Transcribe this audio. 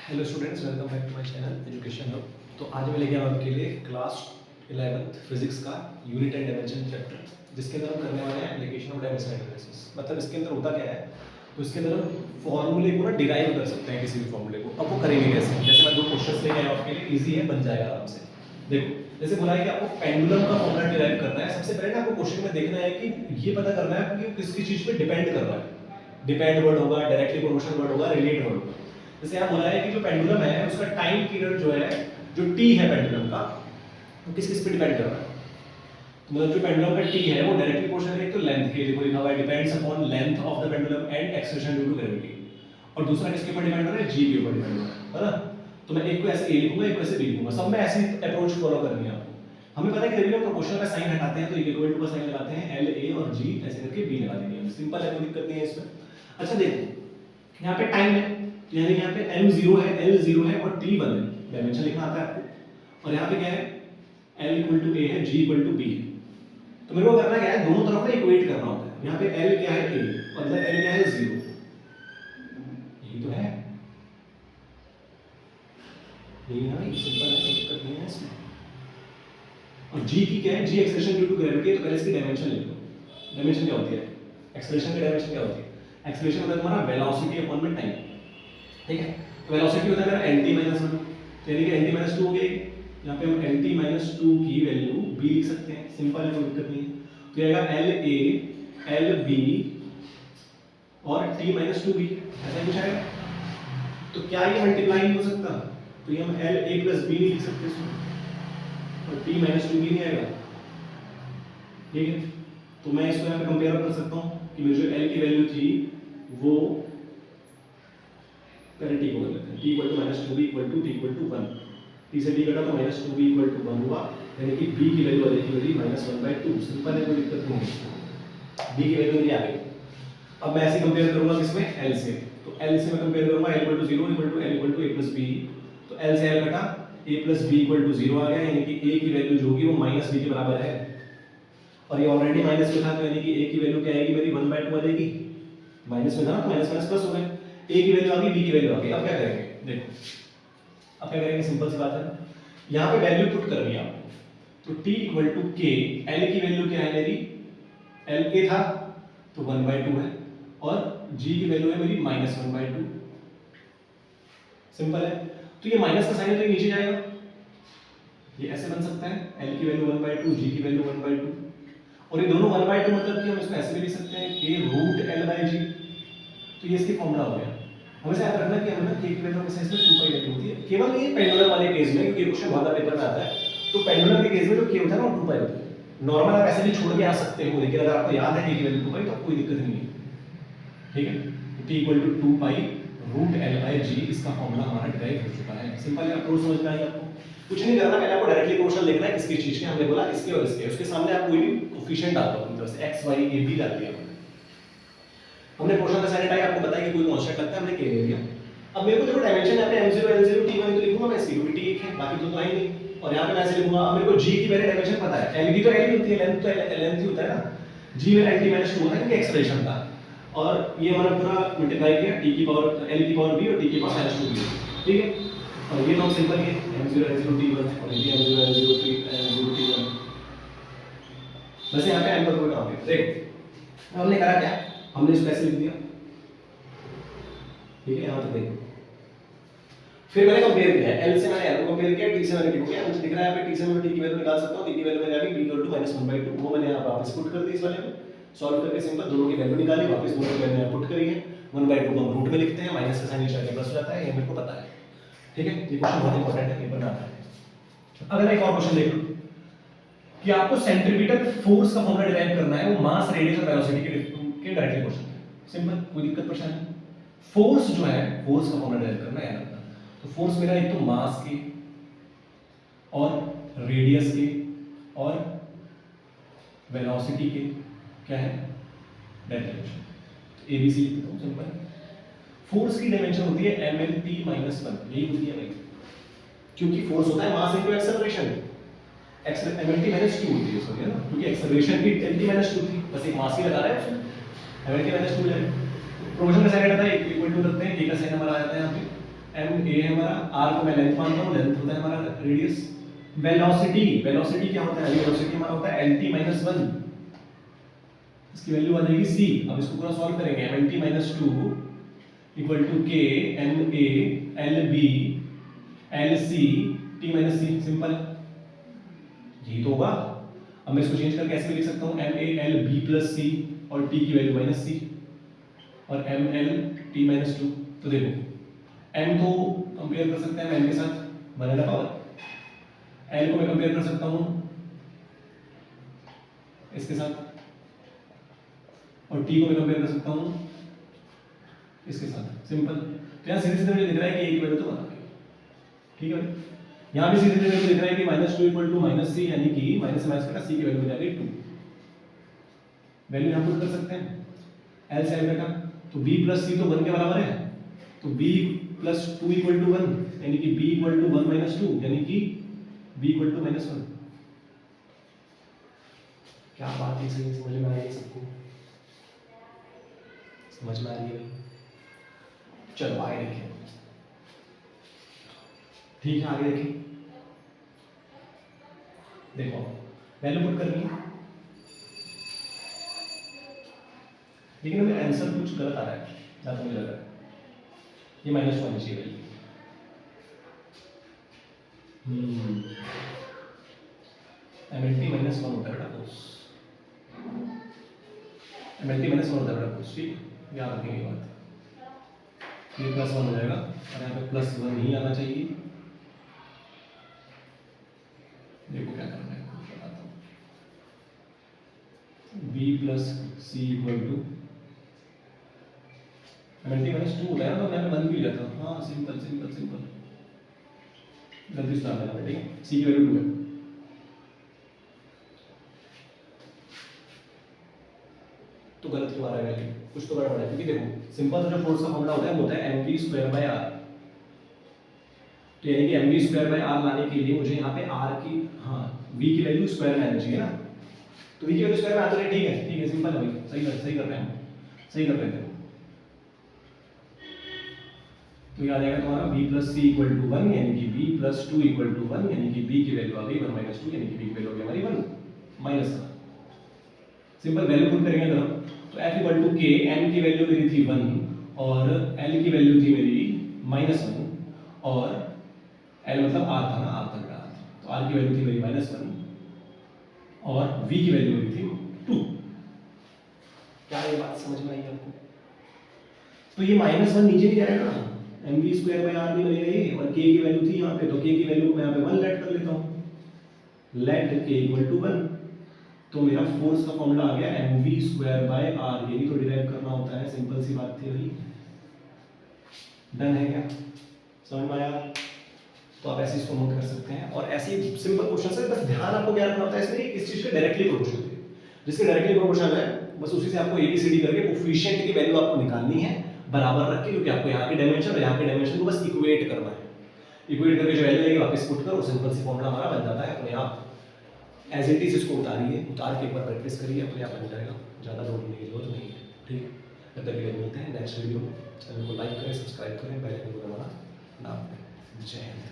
Hello students, welcome back to my channel education hub. तो आज मैं लेके आया आपके लिए क्लास 11th फिजिक्स का यूनिट एंड डायमेंशन चैप्टर, जिसके अंदर हम करने वाले हैं एप्लीकेशन ऑफ डायमेंशन एनालिसिस। मतलब इसके अंदर होता क्या है, तो इसके अंदर हम फॉर्मूले को ना डिराइव कर सकते हैं, किसी भी फॉर्मूले को। अब वो करेंगे कैसे? जैसे मैं दो क्वेश्चन लेके आया आपके लिए, ईजी है, बन जाएगा आराम से। देखो, जैसे बोला है कि आपको पेंडुलम का फॉर्मूला डिराइव करना है। सबसे पहले ना आपको क्वेश्चन में देखना है कि ये पता करना है कि किसकी चीज पे डिपेंड कर रहा है। डिपेंड वर्ड होगा, डायरेक्टली प्रोपोर्शनल वर्ड होगा, रिलेट वर्ड होगा। जैसे यहाँ बोला है कि जो पेंडुलम है उसका टाइम पीरियड जो है, जो टी है पेंडुलम का, वो किस किस पे डिपेंड कर रहा है। तो मतलब जो पेंडुलम का टी है वो डायरेक्टली प्रोपोर्शनल है तो लेंथ के, देखो लिखा हुआ है depends upon length of the pendulum and acceleration due to gravity. और दूसरा किसके ऊपर डिपेंड कर रहा है? जी के ऊपर डिपेंड कर रहा है ना। तो मैं एक को ऐसे ए लिखूंगा, एक को ऐसे बी लिखूंगा, सब में ऐसी अप्रोच फॉलो करनी है आपको। हमें पता है कि जब भी हम प्रोपोर्शनल का साइन हटाते हैं तो इक्वल टू का साइन लगाते हैं, एल ए और जी ऐसे करके बी लगा देंगे। सिंपल है, कोई दिक्कत नहीं है इसमें। अच्छा देखो, यहाँ पे टाइम है, यानी यहाँ पे m 0 है, l 0 है और t 1 है। डायमेंशन लिखना आता है आपको। और यहाँ पे क्या है? l इक्वल टू a है, g इक्वल टू b है। तो मेरे को करना क्या है, दोनों तरफ ना इक्वेट करना होता है। यहाँ पे l क्या है? a, और इधर l क्या है? 0। यही तो है, यही है भाई, सिंपल है, कोई दिक्कत नहीं है इसमें। और g की क्या है? g acceleration due to gravity. तो पहले इसकी डायमेंशन लिख लो। डायमेंशन क्या होती है? एक्सेलरेशन की डायमेंशन क्या होती है? एक्सेलरेशन होता है तुम्हारा वेलोसिटी अपॉन में टाइम। ठीक है, तो वेलोसिटी होता है मेरा nt - 1, यानी कि nt - 2 हो गया। यहाँ पे हम nt - 2 की वैल्यू b लिख सकते हैं, सिंपल है, कोई दिक्कत नहीं है। तो ये आएगा la lb और t - 2b, ऐसा कुछ आएगा। तो क्या ये मल्टीप्लाई नहीं हो सकता? तो ये हम la + b नहीं लिख सकते इसमें, और t - 2b नहीं आएगा। ठीक है, तो मैं इसको यहाँ पे कंपेयर कर सकता हूँ कि मेरी जो l की वैल्यू थी वो, पहले t को कर लेते हैं, t = -2b = t = 1। t से t कटा तो -2b = 1 हुआ, यानी कि b की वैल्यू आ जाएगी मेरी -1/2। सिंपल है, कोई दिक्कत नहीं है। b की वैल्यू मेरी आ गई। अब मैं ऐसे कंपेयर करूंगा किसमें? l से। तो l से मैं कंपेयर करूंगा l = 0 = l = a + b। तो l से l कटा, a + b = 0 आ गया, यानी कि a की वैल्यू जो होगी वो -b के बराबर है। और ये ऑलरेडी माइनस में था, तो यानी कि a की वैल्यू क्या आएगी मेरी? 1/2 आ जाएगी। माइनस में था ना, तो माइनस माइनस प्लस हो गए। a की वैल्यू आ गई, b की वैल्यू आ गई। अब क्या करेंगे? देखो, अब क्या करेंगे? सिंपल सी बात है, यहाँ पे वैल्यू पुट करनी है आपको। तो t = k, l की वैल्यू क्या है मेरी? l a था तो 1/2 है, और g की वैल्यू है मेरी -1/2। सिंपल है। तो ये माइनस का साइन है तो ये नीचे जाएगा, ये ऐसे बन सकता है, l की वैल्यू 1/2, g की वैल्यू 1/2। और ये दोनों 1/2 मतलब कि हम इसको ऐसे भी लिख सकते हैं k√l/g। तो ये इसकी फॉर्मूला हो गया। हमेशा याद रखना कि हमें ना k की वैल्यू हमेशा इसमें 2 पाई वैल्यू होती है, केवल ये पेंडुलम वाले केस में, क्योंकि क्वेश्चन बहुत पेपर में आता है। तो पेंडुलम के केस में जो k होता है ना वो 2 पाई होता है। नॉर्मल आप ऐसे भी छोड़ के आ सकते हो, लेकिन अगर आपको याद है k की वैल्यू 2 पाई तो कोई दिक्कत नहीं है। ठीक है, तो t = 2 पाई√l/g, इसका फॉर्मूला हमारा डिराइव हो चुका है। सिंपल है, अप्रोच समझ में आई आपको? कुछ नहीं करना, पहले आपको डायरेक्टली प्रोपोर्शनल देखना है किसकी चीज के। हमने बोला इसके और इसके, उसके सामने आप कोई भी कोफिशिएंट डाल दो अपनी तरफ से, x y a b डाल दिया हमने। प्रोपोर्शनल का साइन हटाया, आपको पता है कि कोई कांस्टेंट लगता है, हमने k ले लिया। अब मेरे को देखो डायमेंशन यहाँ पे m0 l0 t1 तो लिखूंगा मैं इसकी, क्योंकि t एक है, बाकी तो आई नहीं। और यहाँ पे मैं ऐसे लिखूंगा। अब मेरे को g की पहले डायमेंशन पता है, l की तो l ही होती है, लेंथ तो लेंथ ही होता है ना। g में nt - 2 होता है क्योंकि एक्सप्रेशन था, और ये हमारा पूरा मल्टीप्लाई किया t की पावर l की पावर b और t की पावर -2b। ठीक है, और ये तो हम सिंपल ही m0 l0 t1 और ये m0 l0 t1। वैसे यहाँ पे m का कोई काम नहीं। देखो हमने करा क्या, हमने इसको ऐसे लिख दिया। ठीक है, यहाँ तक देखो। फिर मैंने कंपेयर किया, l से मैंने l को कंपेयर किया, t से मैंने t को किया। मुझे दिख रहा है यहाँ पे t से मैं t की वैल्यू निकाल सकता हूँ। t की वैल्यू मैंने आ गई b = -1/2, वो मैंने यहाँ वापस पुट कर दी इस वाले में। सॉल्व करके सिंपल दोनों की वैल्यू निकाली, वापस दोनों की वैल्यू पुट करी है। 1/2 को हम रूट में लिखते हैं, माइनस का साइन नीचे आके प्लस हो जाता है, ये मेरे को पता है। ठीक है, ये क्वेश्चन बहुत इंपॉर्टेंट है, पेपर में आता है। अगर एक और क्वेश्चन देख लो कि आपको सेंट्रीपिटल फोर्स का फॉर्मूला डिराइव करना है, वो मास, रेडियस और वेलोसिटी के डायरेक्टली क्वेश्चन है। सिंपल, कोई दिक्कत परेशानी? फोर्स जो है, फोर्स का फॉर्मूला डिराइव करना है, याद रखना। तो फोर्स मेरा एक तो मास के और रेडियस के और वेलोसिटी के क्या है? Directly question. तो एबीसी लिख देता हूं, सिंपल। फोर्स की डायमेंशन होती है mlt - 1, यही होती है भाई, क्योंकि फोर्स होता है मास इनटू एक्सेलरेशन। mlt - 2 होती है सॉरी, है ना, क्योंकि एक्सेलरेशन की mt - 2 थी, बस एक मास ही लगा रहा है उसमें, mlt - 2 है। प्रोपोर्शनल का साइन रहता है, इक्वल टू रखते हैं, k का साइन हमारा आ जाता है यहाँ पे, एम ए है हमारा, आर को मैं लेंथ मानता हूँ, लेंथ होता है हमारा रेडियस। वेलोसिटी, वेलोसिटी क्या होता है, वेलोसिटी हमारा होता है lt माइनस 1, इसकी वैल्यू आ जाएगी c। अब इसको पूरा सॉल्व करेंगे, lt minus 2 equal to k m a l b l c t minus c, simple यही तो होगा। अब मैं इसको चेंज करके ऐसे भी लिख सकता हूँ m a l b plus c और t की वैल्यू माइनस c और m l t माइनस 2। तो देखो m को कंपेयर कर सकते हैं m के साथ, बनेगा पावर। l को मैं कंपेयर कर सकता हूँ इसके साथ, और t को मैं कंपेयर कर सकता हूँ इसके साथ, सिंपल। तो यहाँ सीधे सीधे मुझे दिख रहा है कि a की वैल्यू तो बना देगी, ठीक है भाई। यहाँ भी सीधे सीधे मुझे दिख रहा है कि माइनस 2 इक्वल टू माइनस सी, यानी कि माइनस से माइनस कटा, सी की वैल्यू हो जाएगी 2। वैल्यू यहाँ पुट कर सकते हैं, एल से एल कटा, तो b प्लस सी तो 1 के बराबर है, तो b प्लस 2 इक्वल टू 1, यानी कि b इक्वल टू 1 माइनस 2, यानी कि b इक्वल टू माइनस 1। क्या बात है, सही समझ में आ रही है सबको? समझ में आ रही है भाई? चलो आगे देखिए, ठीक है आगे देखिए। देखो वैल्यू पुट करनी है, लेकिन हमें आंसर कुछ गलत आ रहा है, जहाँ तक मुझे लग रहा है ये माइनस 1 चाहिए वैल्यू। MLT माइनस 1 होता है बेटा कोस, MLT माइनस 1 होता है बेटा कोस, ठीक है, याद रखेंगे ये बात। ये प्लस 1 हो जाएगा और यहाँ पे प्लस 1 नहीं आना चाहिए। देखो क्या करना है, बताता हूँ। b plus C equal to MLT minus 2 होता है ना, तो यहाँ पे 1 भी लिया था। हाँ सिंपल सिंपल सिंपल, गलती से डाल देना, ठीक है। सी की वैल्यू 2 है, तो गलत क्यों आ रहा है वैल्यू, कुछ तो गड़बड़ है। क्योंकि देखो सिंपल जो फोर्स का फॉर्मूला होता है वो होता है mv स्क्वायर बाय r। तो यानी कि mv स्क्वायर बाय r लाने के लिए मुझे यहाँ पे r की, हाँ v की वैल्यू स्क्वायर में आनी चाहिए ना, तो v की वैल्यू स्क्वायर में आ तो रही, ठीक है सिंपल है भाई, सही कर रहे हैं, सही कर रहे थे। तो ये आ जाएगा तुम्हारा b plus C equal to 1, यानी कि b प्लस 2 इक्वल टू 1, यानी कि b की वैल्यू आ गई 1 माइनस 2, यानी कि b की वैल्यू हो गई हमारी 1 माइनस 1। सिंपल वैल्यू पुट करेंगे अगर हम, तो f equal to k, m की वैल्यू मेरी थी 1 और l की वैल्यू थी मेरी माइनस 1, और l मतलब r था ना, r तक रहा, तो r की वैल्यू थी मेरी माइनस 1 और v की वैल्यू मेरी थी 2। क्या ये बात समझ में आई आपको? तो ये माइनस 1 नीचे नहीं जाएगा ना, mv स्क्वायर बाय r भी बनेगा ये, और k की वैल्यू थी यहाँ पे, तो k की वैल्यू को मैं यहाँ पे 1 लेट कर लेता हूँ, लेट k इक्वल टू 1। तो मेरा फोर्स का फॉर्मूला आ गया mv स्क्वायर बाय r, यही तो डिराइव करना होता है, सिंपल सी बात थी भाई। डन है क्या, समझ में आया? तो आप ऐसे इसको नोट कर सकते हैं, और ऐसे सिंपल क्वेश्चन से बस ध्यान आपको क्या रखना होता है इसमें, इस चीज के डायरेक्टली प्रोपोर्शनल है, जिसके डायरेक्टली प्रोपोर्शनल है बस उसी से आपको एबीसीडी करके कोफिशिएंट की वैल्यू आपको निकालनी है बराबर रख के, क्योंकि आपको यहाँ की डायमेंशन और यहाँ की डायमेंशन को बस इक्वेट करना है। इक्वेट करके जो वैल्यू आएगी वापस पुट करो, सिंपल सी फॉर्मूला हमारा बन जाता है अपने आप। एज इट इज इसको उतारिए, उतार के एक बार प्रैक्टिस करिए, अपने आप बन जाएगा, ज़्यादा ढूंढने की जरूरत नहीं है, ठीक है। तब तक के लिए मिलते हैं नेक्स्ट वीडियो में। चैनल को लाइक करें, सब्सक्राइब करें, बेल आइकन को दबाना ना भूलें। जय हिंद।